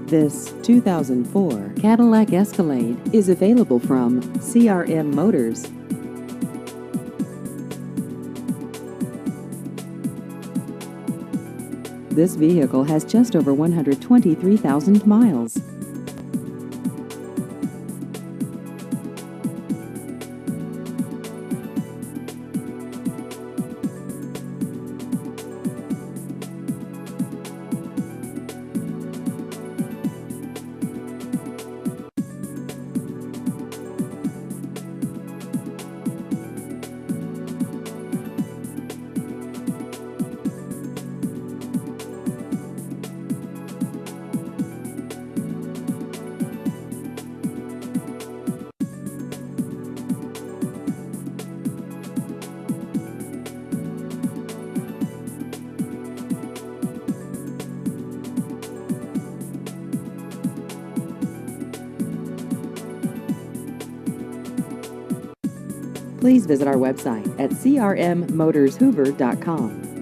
This 2004 Cadillac Escalade is available from CRM Motors. This vehicle has just over 123,000 miles. Please visit our website at crmmotorshoover.com.